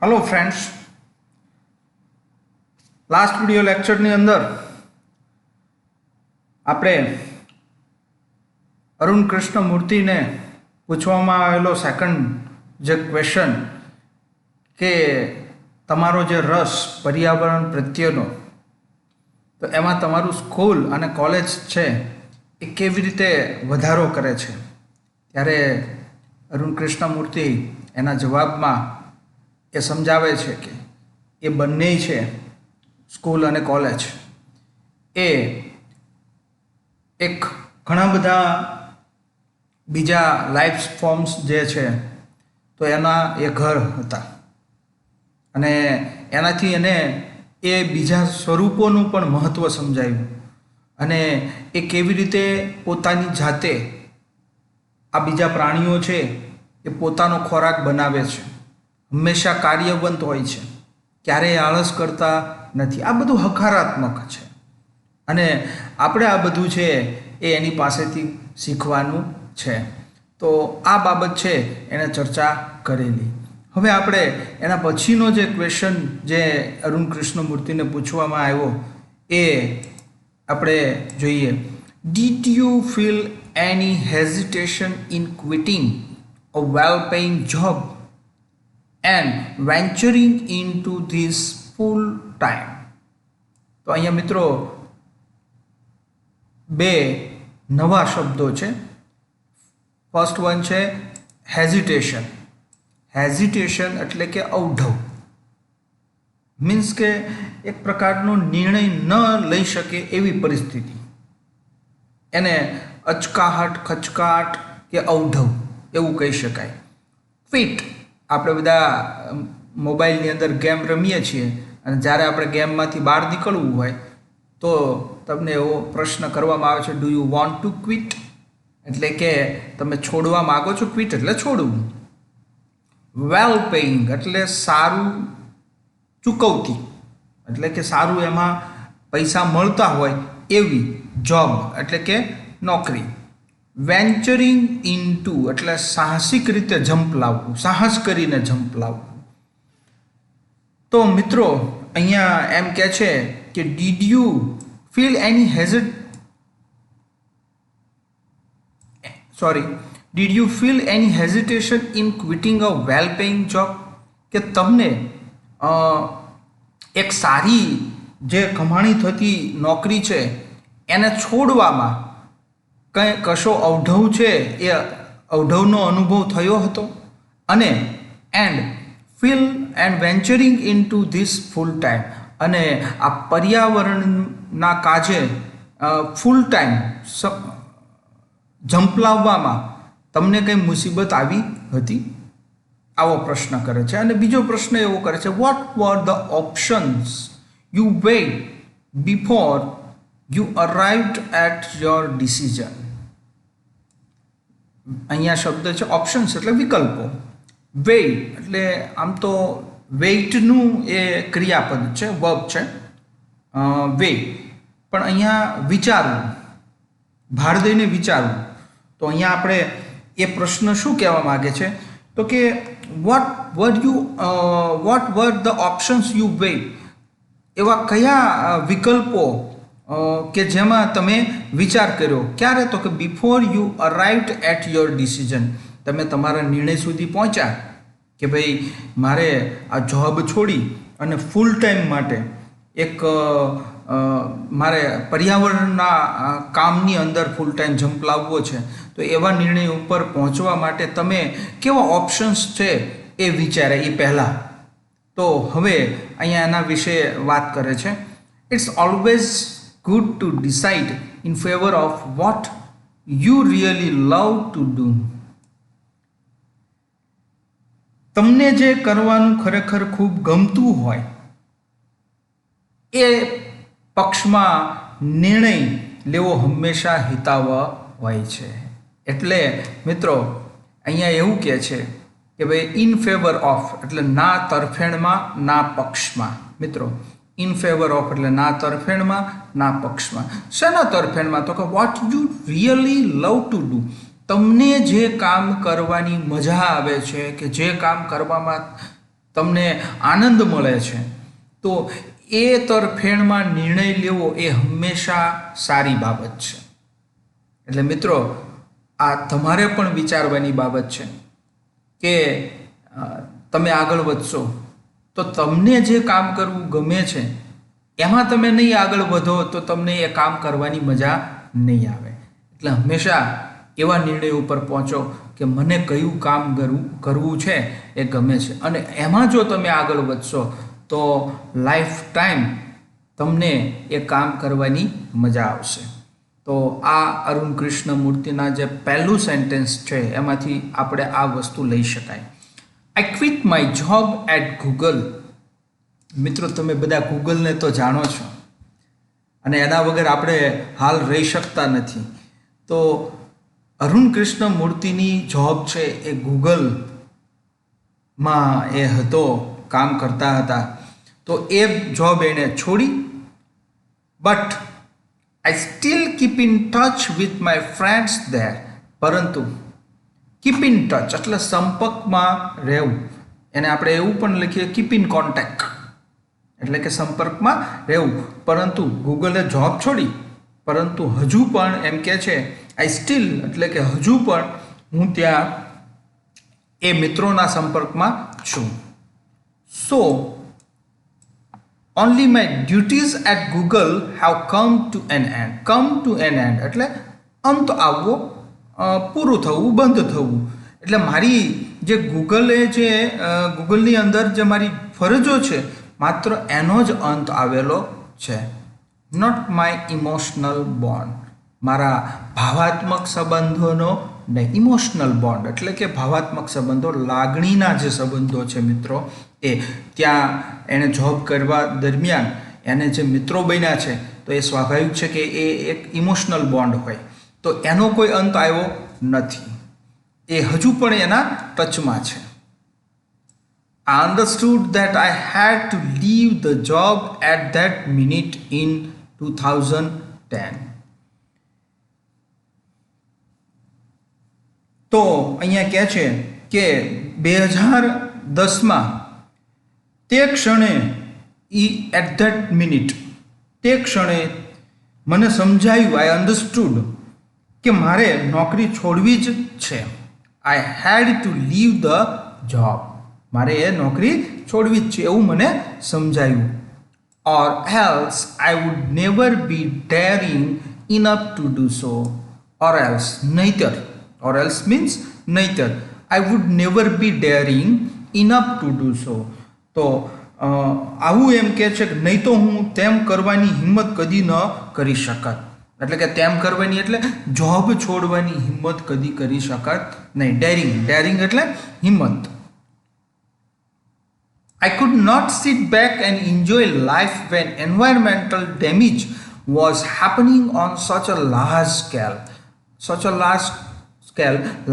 Hello friends, last video lecture अंदर आपणे अरुण कृष्णमूर्ति ने पूछवामां आवेलो सेकंड जे क्वेश्चन के तमारो जे रस पर्यावरण प्रत्येनो तो एमां तमारुं स्कूल अने कॉलेज छे ए केवी रीते वधारो करे छे। त्यारे अरुण कृष्णमूर्ति एना जवाबमां ए समझावे छे के ए बंने छे स्कूल अने कॉलेज ए एक घणा बधा बीजा लाइफ फॉर्म्स जे छे तो एना ए घर हता अने एनाथी एने ए बीजा स्वरूपोनुं पण महत्व समजाव्युं अने ए केवी रीते पोतानी जाते आ बीजा प्राणीओ छे ए पोतानो खोराक बनावे छे, हमेशा कार्यवंत होय छे, क्यारेय आळस करता नथी। आ बधुं हकारात्मक छे अने आपणे आ बधुं छे ए एनी पासेथी शीखवानुं छे। तो आ बाबत छे एने चर्चा करेली। हवे आपणे एना पछीनो जे क्वेश्चन जे अरुण कृष्णमूर्तिने पूछवामां आव्यो ए आपणे जोईए। Did you feel any hesitation in quitting a well-paying job and venturing into this full time? तो अहींया मित्रों बे नवा शब्दों छे। फर्स्ट वन छे हेजिटेशन। हेजिटेशन एटले के अवढव, मीन्स के एक प्रकारनो निर्णय न लई शके एवी परिस्थिति, एने अचकाहट, खचकाट के अवढव एवं कही शकाय। क्विट, आपणे बधा मोबाइलनी अंदर गेम रमीए छीए अने ज्यारे आपणे गेममांथी बहार निकळवुं होय तो तमने एवो प्रश्न करवामां आवे छे, do you want to quit, एटले के तमे छोड़वा मागो छो। क्विट एटले छोड़वुं। वेल पेइंग एटले सारू चूकवती, एटले के सारू एमां पैसा मळता होय एवी जॉब एटले के नौकरी। वेन्चरिंग इनटू एटले साहसिक रीते जंप लावવું, साहस करीने जंप लावવું। तो मित्रों अहींया एम कहे छे कि did you feel any did you feel any hesitation in quitting a well paying job, के तमने एक सारी जे कमाणी थती नौकरी छे एने छोड़वामां कई कशो अवढव छे ए अवढवनो अनुभव थयो हतो? अने and feel and venturing into this full time, अने आ पर्यावरणना काजे फूल टाइम झंपलाववामां तमने कई मुसीबत आवी हती? आवो प्रश्न करे छे। अने बीजो प्रश्न एवो करे छे, what were the options you weighed before you arrived at your decision? अहींया शब्द छे ऑप्शन्स एटले विकल्पो। वेट एटले आम तो वेटनुं ए क्रियापद छे, वर्ब छे वे, पण अहींया विचारવું, भार दઈને विचारવું। तो अहींया આપણે એ પ્રશ્ન શું કહેવા માંગે છે તો કે what were the options you weighed, એવા કયા વિકલ્પો કે જેમાં તમે વિચાર કર્યો? ક્યારે? તો કે before you arrived at your decision, તમે તમારા निर्णय સુધી પહોંચ્યા કે ભાઈ મારે આ જોબ છોડી અને ફૂલ ટાઈમ માટે એક મારે पर्यावरणના કામની અંદર ફૂલ ટાઈમ જમ્પ લાવવો છે, તો એવા નિર્ણય ઉપર પહોંચવા માટે તમે કેવા ઓપ્શન્સ છે એ વિચારે એ પહેલાં। તો હવે અહીંયા એના વિશે વાત કરે છે। It's always good to decide in favour of what you really love to do. તમને જે કરવાનું ખરેખર ખૂબ ગમતું હોય એ પક્ષમાં નિર્ણય લેવો હંમેશા હિતાવહ હોય છે। એટલે મિત્રો અહીંયા એવું કહે છે કે ભાઈ ઇન ફેવર ઓફ એટલે ના તરફેણમાં ના પક્ષમાં। મિત્રો ઇન ફેવર ઓફ એટલે ના તરફેણમાં ના પક્ષમાં। શેના તરફેણમાં? તો કે vote you really love to do, તમને જે કામ કરવાની મજા આવે છે કે જે કામ કરવામાં તમને આનંદ મળે છે, તો એ તરફેણમાં નિર્ણય લેવો એ હંમેશા સારી બાબત છે. એટલે મિત્રો, આ તમારે પણ વિચારવાની બાબત છે કે તમે આગળ વધશો તો તમને જે કામ કરવું ગમે છે એમાં તમે નહીં આગળ વધો તો તમને એ કામ કરવાની મજા નહીં આવે. એટલે હંમેશા એવા નિર્ણય ઉપર પહોંચો કે મને કયું કામ કરવું છે એ ગમે છે, અને એમાં જો તમે આગળ વધશો તો લાઈફ ટાઈમ તમને એ કામ કરવાની મજા આવશે. તો આ અરુણ કૃષ્ણમૂર્તિના જે પહેલું સેન્ટેન્સ છે એમાંથી આપણે આ વસ્તુ લઈ શકાય. I quit my job at Google. મિત્રો, તમે બધા ગૂગલને તો જાણો છો અને એના વગર આપણે હાલ રહી શકતા નથી. તો અરુણ કૃષ્ણમૂર્તિની જોબ છે એ ગૂગલમાં એ હતો, કામ કરતા હતા. તો એ જોબ એણે છોડી, but I still keep in touch with my friends there. પરંતુ કીપ ઇન ટચ એટલે સંપર્કમાં રહેવું, એને આપણે એવું પણ લખીએ કીપ ઇન કોન્ટેક્ટ, એટલે કે સંપર્કમાં રહેવું. પરંતુ ગૂગલે જોબ છોડી, પરંતુ હજુ પણ એમ કહે છે આઈ સ્ટીલ એટલે કે હજુ પણ હું ત્યાં એ મિત્રોના સંપર્કમાં છું. સો only my duties at Google have come to an end. Come to an end એટલે અંત આવવો, પૂરું થવું, બંધ થવું. એટલે મારી જે ગૂગલની અંદર જે મારી ફરજો છે માત્ર એનો જ અંત આવેલો છે. નોટ માય ઇમોશનલ બોન્ડ, મારા ભાવાત્મક સંબંધોનો નહીં. ઇમોશનલ બોન્ડ એટલે કે ભાવાત્મક સંબંધો, લાગણીના જે સંબંધો છે મિત્રો, એ ત્યાં એણે જોબ કરવા દરમિયાન એને જે મિત્રો બન્યા છે તો એ સ્વાભાવિક છે કે એ એક ઇમોશનલ બોન્ડ હોય. તો એનો કોઈ અંત આવ્યો નથી, એ હજુ પણ એના ટચમાં છે. I understood that I had to leave the job at that minute in 2010. તો અહીંયા કહે છે કે 2010માં તે ક્ષણે એટ ધેટ મિનિટ, તે ક્ષણે મને સમજાયું, આઈ અન્ડરસ્ટુડ કે મારે નોકરી છોડવી જ છે. આઈ હેડ ટુ લીવ ધ જોબ, મારે એ નોકરી છોડવી જ છે એવું મને સમજાયું. Or else I would never be daring enough to do so. Or else નહીતર, ઓર એલ્સ મીન્સ નહીતર, I would never be daring enough to do સો. તો આવું એમ કહે છે કે નહીં તો હું તેમ કરવાની હિંમત કદી ન કરી શકત. એટલે કે તેમ કરવાની એટલે જોબ છોડવાની હિંમત કદી કરી શકત નહીં. ડેરિંગ એટલે હિંમત. I could not sit back and enjoy life when environmental damage was happening on such a large scale.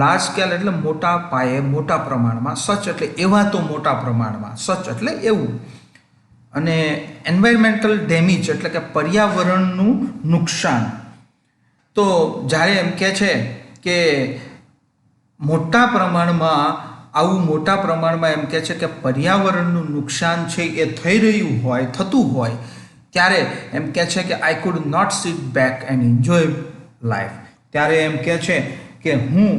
Large scale એટલે મોટા પાયે, મોટા પ્રમાણમાં. સચ એટલે એવા તો મોટા પ્રમાણમાં, સચ એટલે એવું. અને એન્વાયરમેન્ટલ ડેમેજ એટલે કે પર્યાવરણનું નુકસાન. તો જ્યારે એમ કહે છે કે મોટા પ્રમાણમાં, આવું મોટા પ્રમાણમાં એમ કહે છે કે પર્યાવરણનું નુકસાન છે એ થઈ રહ્યું હોય, થતું હોય, ત્યારે એમ કહે છે કે I could not sit back and enjoy life. ત્યારે એમ કહે છે કે હું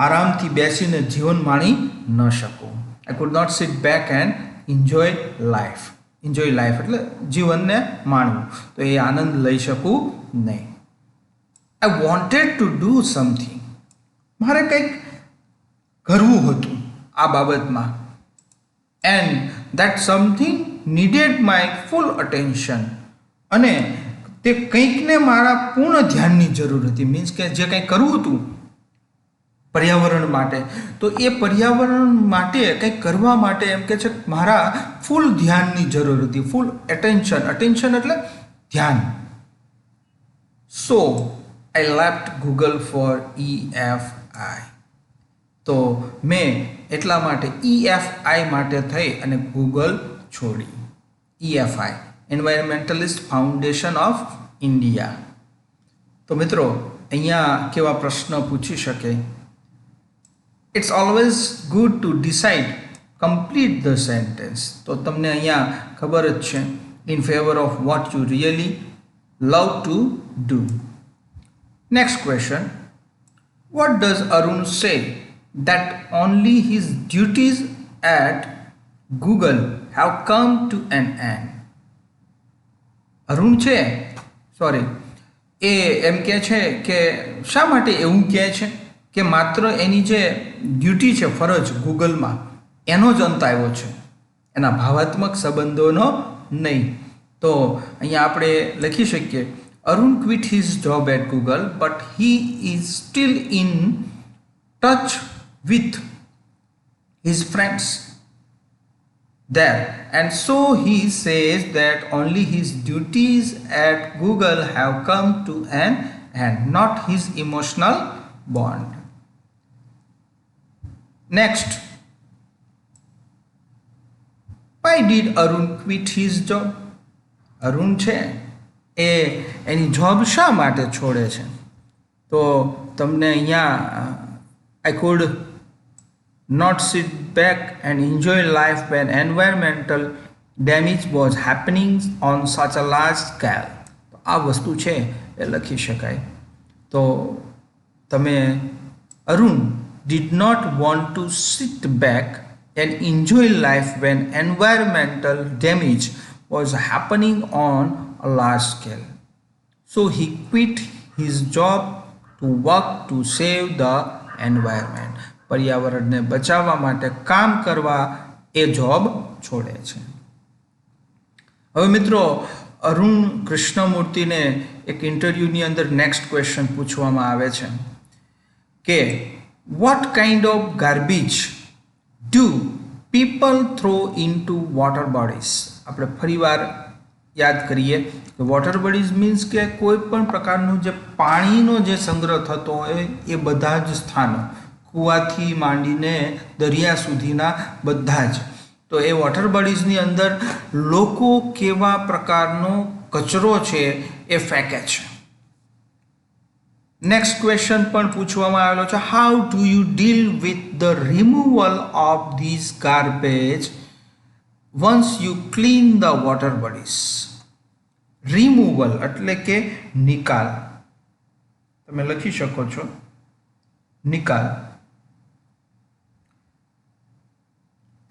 આરામથી બેસીને જીવન માણી ન શકું. I could not sit back and enjoy life. Enjoy life એટલે જીવનને માણવું, તો એ આનંદ લઈ શકું નહીં. I wanted to do something, મારે કંઈક કરવું હતું આ બાબતમાં. And that something needed my full attention, અને તે કંઈકને મારા પૂર્ણ ધ્યાનની જરૂર હતી. મીન્સ કે જે કંઈક કરવું હતું પર્યાવરણ માટે, તો એ પર્યાવરણ માટે કંઈક કરવા માટે એમ કે છે મારા ફૂલ ધ્યાનની જરૂર હતી. ફૂલ એટેન્શન, અટેન્શન એટલે ધ્યાન. So I left Google for EFI. તો મેં એટલા માટે EFI માટે થઈ અને ગૂગલ છોડી. EFI, environmentalist foundation of India. તો મિત્રો, અહીંયા કેવા પ્રશ્ન પૂછી શકે. It's always good to decide complete the sentence. તો તમને અહીંયા ખબર જ છે, in favour of what you really love to do. Next question. What does Arun say that only his duties at Google have come to an end? Arun છે એ એમ કહે છે કે શા માટે એવું કહે છે કે માત્ર એની જે ડ્યુટી છે, ફરજ ગૂગલમાં, એનો જ અંત આવ્યો છે, એના ભાવાત્મક સંબંધોનો નહીં. તો અહીંયા આપણે લખી શકીએ, Arun quit his job at Google but he is still in touch with his friends there, and so he says that only his duties at Google have come to an end, not his emotional bond. Next, why did Arun quit his job? Arun છે એ એની job શા માટે છોડે છે? તો તમને અહીંયા I could not sit back and enjoy life when environmental damage was happening on such a large scale. તો આ વસ્તુ છે એ લખી શકાય. તો તમે Arun did not want to sit back and enjoy life when environmental damage was happening on a large scale. So he quit his job to work to save the environment. પર્યાવરણને બચાવવા માટે કામ કરવા એ જોબ છોડે છે. હવે મિત્રો, અરુણ કૃષ્ણમૂર્તિને એક ઇન્ટરવ્યૂની અંદર નેક્સ્ટ ક્વેશ્ચન પૂછવામાં આવે છે કે what kind of garbage do people throw into water bodies? આપણે ફરીવાર યાદ કરીએ કે વોટર બોડીઝ મીન્સ કે કોઈ પણ પ્રકારનું જે પાણીનો જે સંગ્રહ થતો હોય એ બધા જ સ્થાનો, કૂવાથી માંડીને દરિયા સુધીના બધા જ. તો એ વોટર બોડીઝની અંદર લોકો કેવા પ્રકારનો કચરો છે એ ફેંકે છે. નેક્સ્ટ ક્વેશ્ચન પણ પૂછવામાં આવેલો છે, how do you deal with the removal of this garbage once you clean the water bodies? Removal એટલે કે નિકાલ. તમે લખી શકો છો નિકાલ.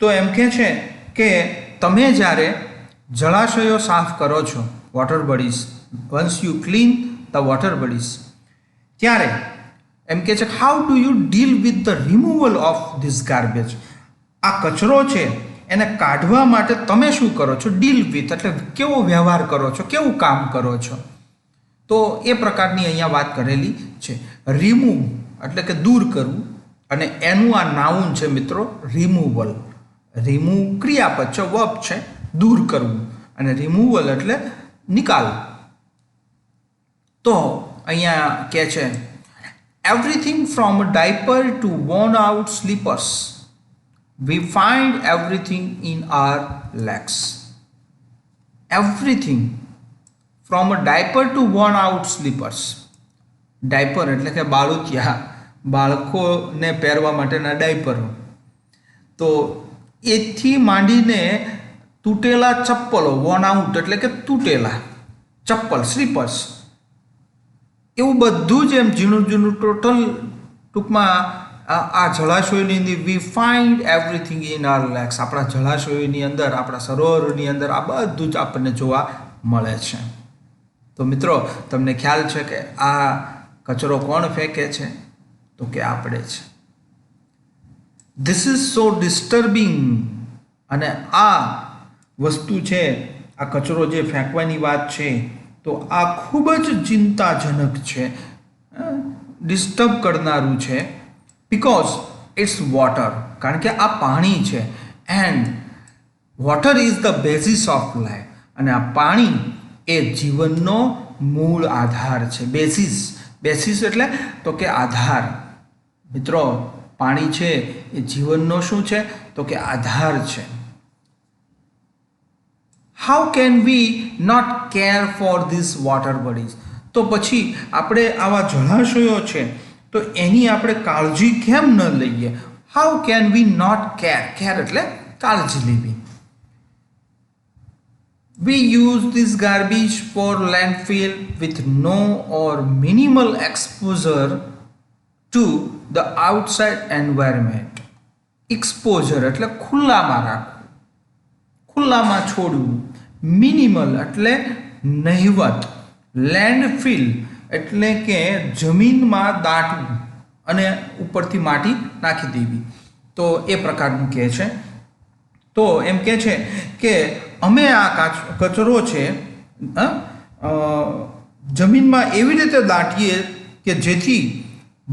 તો એમ કહે છે કે તમે જ્યારે જળાશયો સાફ કરો છો, water bodies, once you clean the water bodies, ત્યારે એમ કહે છે how do you deal with the removal of this garbage? આ કચરો છે એને કાઢવા માટે તમે શું કરો છો? ડીલ વિથ એટલે કેવો વ્યવહાર કરો છો, કેવું કામ કરો છો? તો એ પ્રકારની અહીંયા વાત કરેલી છે. રિમૂવ એટલે કે દૂર કરવું, અને એનું આ નાઉન છે મિત્રો, રિમૂવલ. રિમૂવ ક્રિયાપદ છે, વર્બ છે, દૂર કરવું, અને રિમૂવલ એટલે નિકાલ. તો અહીંયા કહે છે everything from diaper to worn out slippers we find everything in our legs. Everything from a diaper to worn out slippers. Diaper એટલે કે બાળુતિયા, બાળકોને પહેરવા માટેના ડાયપરો. તો એથી માંડીને તૂટેલા ચપ્પલો, વોર્ન આઉટ એટલે કે તૂટેલા ચપ્પલ, સ્લીપર્સ, એવું બધું જ એમ ઝીણું ઝીણું ટોટલ ટૂંકમાં આ જળાશયોની અંદર we find everything in our lakes. આપણા જળાશયોની અંદર, આપણા સરોવરોની અંદર આ બધું જ આપણને જોવા મળે છે. તો મિત્રો, તમને ખ્યાલ છે કે આ કચરો કોણ ફેંકે છે? તો કે આપણે છે. This is so disturbing. અને આ વસ્તુ છે, આ કચરો જે ફેંકવાની વાત છે, તો આ ખૂબ જ ચિંતાજનક છે, ડિસ્ટર્બ કરનારું છે. because it's water, કારણ કે આ પાણી છે, and water is the basis of life, અને આ પાણી એ જીવનનો મૂળ આધાર છે. બેસિસ, બેસિસ એટલે તો કે આધાર. મિત્રો, પાણી છે એ જીવનનો શું છે? તો કે આધાર છે. how can we not care for these water bodies? તો પછી આપણે આવા જળાશયો છે તો એની આપણે કાળજી કેમ ન લઈએ? How can we not care એટલે કાળજી લેવી. We use this garbage for landfill with no or minimal exposure to the outside environment. Exposure એટલે ખુલ્લામાં રાખવું, ખુલ્લામાં છોડવું. મિનિમલ એટલે નહિવત. લેન્ડફિલ એટલે કે જમીનમાં દાટવું અને ઉપરથી માટી નાખી દેવી. તો એ પ્રકારનું કહે છે. તો એમ કહે છે કે અમે આ કચરો છે જમીનમાં એવી રીતે દાટીએ કે જેથી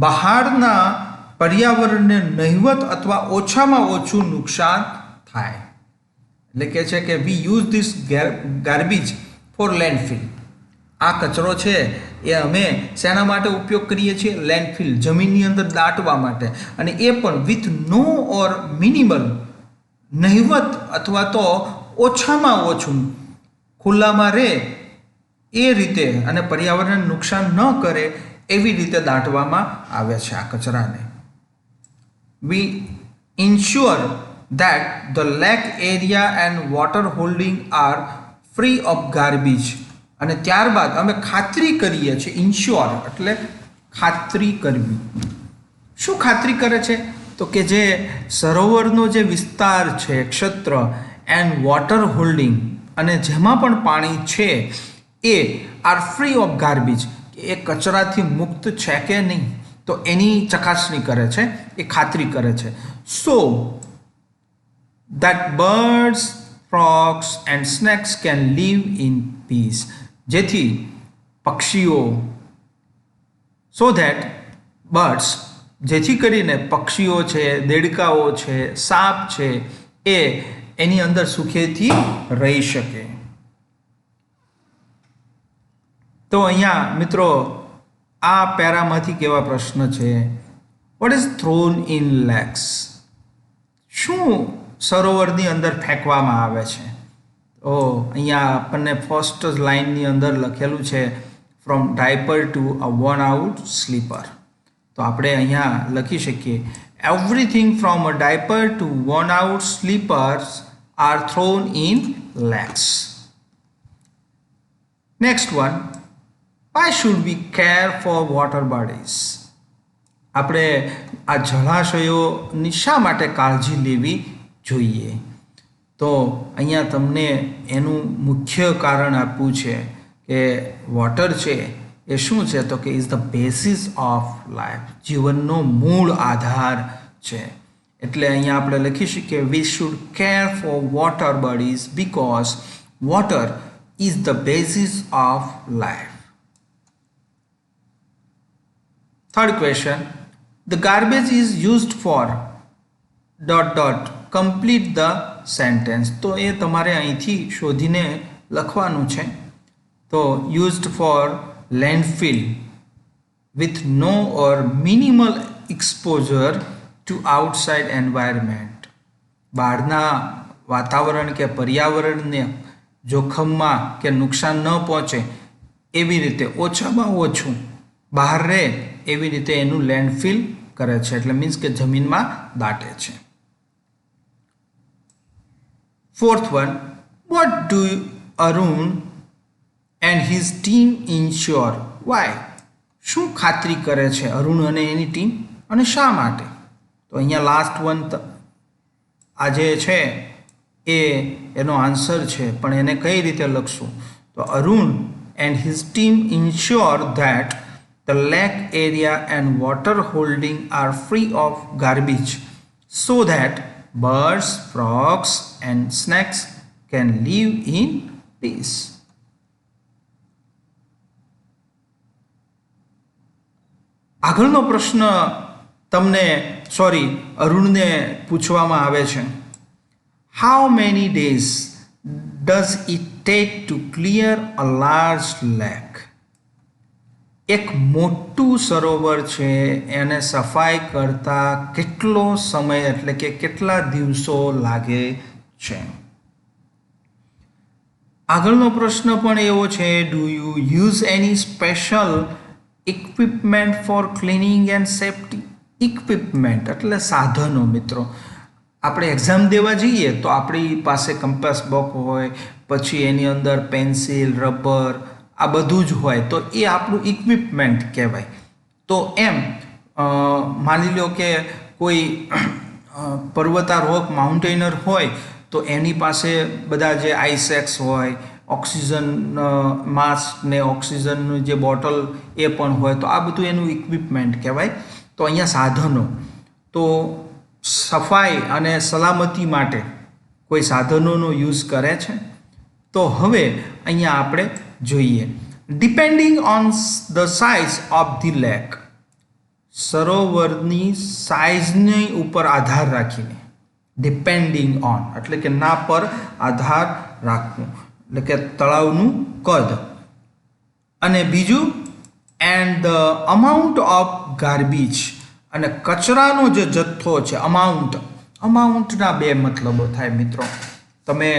બહારના પર્યાવરણને નહિવત અથવા ઓછામાં ઓછું નુકસાન થાય. એટલે કે છે કે we use this garbage for landfill. આ કચરો છે એ અમે શેના માટે ઉપયોગ કરીએ છીએ? લેન્ડફિલ, જમીનની અંદર દાટવા માટે. અને એ પણ વિથ નો ઓર મિનિમલ, નહિવત અથવા તો ઓછામાં ઓછું ખુલ્લામાં રહે એ રીતે અને પર્યાવરણને નુકસાન ન કરે એવી રીતે દાટવામાં આવે છે આ કચરાને. વી ensure that the lake area and water holding are free of garbage. અને ત્યારબાદ અમે ખાતરી કરીએ છીએ. ઇન્શ્યોર એટલે ખાતરી કરવી. શું ખાતરી કરે છે? તો કે જે સરોવરનો જે વિસ્તાર છે, ક્ષેત્ર, એન્ડ વોટર હોલ્ડિંગ, અને જેમાં પણ પાણી છે એ આર ફ્રી ઓફ ગાર્બેજ, એ કચરાથી મુક્ત છે કે નહીં, તો એની ચકાસણી કરે છે, એ ખાતરી કરે છે. સો that birds, frogs and snakes can live in peace. જેથી પક્ષીઓ, so that birds, જેથી કરીને પક્ષીઓ છે, દેડકાઓ છે, સાપ છે, એ એની અંદર સુખેથી રહી શકે. તો અહીંયા મિત્રો આ પેરામાંથી કેવા પ્રશ્ન છે? What is thrown in lakhs? શું સરોવરની અંદર ફેંકવામાં આવે છે? તો અહીંયા આપણને ફર્સ્ટ લાઇનની અંદર લખેલું છે from diaper to a worn out slipper. તો આપણે અહીંયા લખી શકીએ everything from a diaper to worn out slippers are thrown in lakes. Next one, why should we care for water bodies? આપણે આ જળાશયોની શા માટે કાળજી લેવી જોઈએ? તો અહીંયા તમને એનું મુખ્ય કારણ આપ્યું છે કે વોટર છે એ શું છે? તો કે is the basis of life, જીવનનો મૂળ આધાર છે. એટલે અહીંયા આપણે લખી શકીએ we should care for water bodies because water is the basis of life. Third question, the garbage is used for ... complete the sentence. તો એ તમારે અહીંથી શોધીને લખવાનું છે. તો used for landfill with no or minimal exposure to outside environment. બહારના વાતાવરણ કે પર્યાવરણને જોખમમાં કે નુકસાન ન પહોંચે એવી રીતે ઓછામાં ઓછું બહાર રહે એવી રીતે એનું લેન્ડફિલ કરે છે. એટલે મીન્સ કે જમીનમાં દાટે છે. Fourth one, what do Arun and his team ensure? Why? શું ખાતરી કરે છે અરુણ અને એની ટીમ, અને શા માટે? તો અહીંયા લાસ્ટ વન આ જે છે એ એનો આન્સર છે, પણ એને કઈ રીતે લખશું? તો Arun and his team ensure that the lake area and water holding are free of garbage so that birds, frogs and snakes can live in peace. આગળનો પ્રશ્ન અરુણને પૂછવામાં આવે છે. How many days does it take to clear a large lake? એક મોટું સરોવર છે એને સફાઈ કરતા કેટલો સમય એટલે કે કેટલા દિવસો લાગે છે? આગળનો પ્રશ્ન પણ એવો છે, do you use any special equipment for cleaning and safety? Equipment એટલે સાધનો મિત્રો. આપણે એક્ઝામ દેવા જઈએ તો આપણી પાસે કંપાસ બોક્સ હોય, પછી એની અંદર પેન્સિલ, રબર આ બધું જ હોય, તો એ આપણું ઇક્વિપમેન્ટ કહેવાય. તો એમ માની લો કે કોઈ પર્વતારોહક માઉન્ટેનર હોય તો એની પાસે બધા જે આઈસેક્સ હોય, ઓક્સિજન માસ્ક ને ઓક્સિજનનું જે બોટલ એ પણ હોય, તો આ બધું એનું ઇક્વિપમેન્ટ કહેવાય. તો અહીંયા સાધનો, તો સફાઈ અને સલામતી માટે કોઈ સાધનોનો યુઝ કરે છે. તો હવે અહીંયા આપણે જોઈએ, depending on the size of the lake, સરોવરની સાઇઝની ઉપર આધાર રાખીને, ડિપેન્ડિંગ ઓન એટલે કે ના પર આધાર રાખવું, એટલે કે તળાવનું કદ. અને બીજું and the amount of garbage, અને કચરાનો જે જથ્થો છે, અમાઉન્ટના બે મતલબો થાય મિત્રો. તમે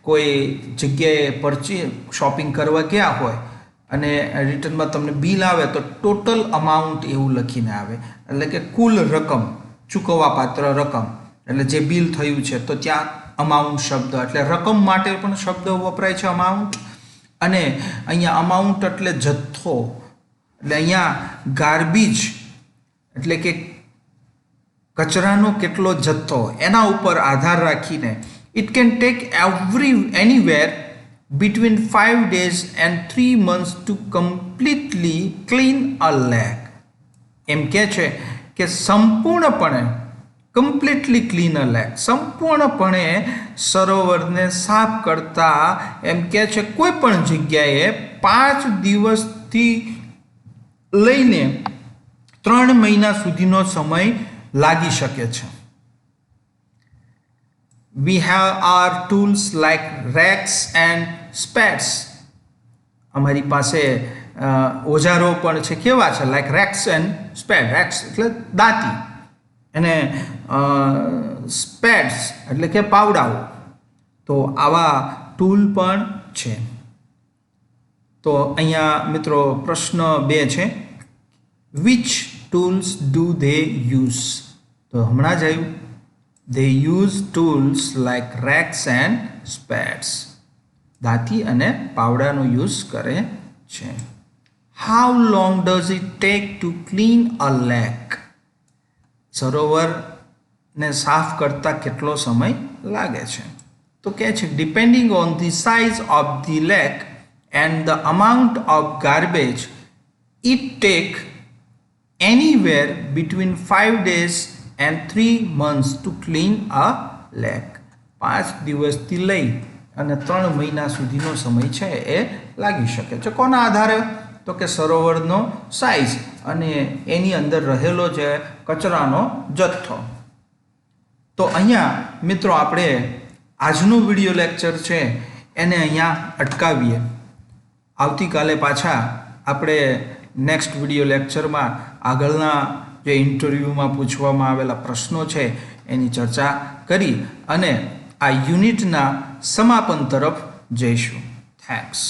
કોઈ જગ્યાએ શોપિંગ કરવા ગયા હોય અને રિટર્નમાં તમને બિલ આવે તો ટોટલ અમાઉન્ટ એવું લખીને આવે, એટલે કે કુલ રકમ, ચૂકવવા પાત્ર રકમ, એટલે જે બિલ થયું છે તો ત્યાં અમાઉન્ટ શબ્દ, એટલે રકમ માટે પણ શબ્દ વપરાય છે અમાઉન્ટ. અને અહીંયા અમાઉન્ટ એટલે જથ્થો, એટલે અહીંયા ગાર્બેજ એટલે કે કચરાનો કેટલો જથ્થો, એના ઉપર આધાર રાખીને it can take anywhere between 5 days and 3 months to completely clean a lake. એમ કહે છે કે સંપૂર્ણપણે કમ્પ્લીટલી ક્લીન અ લેક, સંપૂર્ણપણે સરોવરને સાફ કરતા એમ કહે છે કોઈ પણ જગ્યાએ 5 દિવસથી લઈને 3 મહિના સુધીનો સમય લાગી શકે છે. We have our tools like racks and spades. અમારી પાસે ઓજારો પણ છે, કેવા છે? Like rakes and spade. Rakes એટલે દાંતી, અને સ્પેડ્સ એટલે કે પાવડાઓ. તો આવા ટૂલ પણ છે. તો અહીંયા મિત્રો પ્રશ્ન 2 છે, which tools do they use? તો હમણાં જ આવ્યું, they use tools like racks and spades. દાંતી અને પાવડાનો યુઝ કરે છે. How long does it take to clean a lake? સરોવરને સાફ કરતા કેટલો સમય લાગે છે? તો કહે છે depending on the size of the lake and the amount of garbage it take anywhere between 5 days and 3 months to clean a lake. 5 દિવસથી લઈ અને 3 મહિના સુધીનો સમય છે એ લાગી શકે છે. કોના આધારે? તો કે સરોવરનો સાઇઝ અને એની અંદર રહેલો જે કચરાનો જથ્થો. તો અહીંયા મિત્રો આપણે આજનો વિડીયો લેક્ચર છે એને અહીંયા અટકાવીએ. આવતીકાલે પાછા આપણે નેક્સ્ટ વિડીયો લેક્ચરમાં આગળના જે ઇન્ટરવ્યૂમાં પૂછવામાં આવેલા પ્રશ્નો છે એની ચર્ચા કરી અને આ યુનિટના સમાપન તરફ જઈશું. થેન્ક્સ.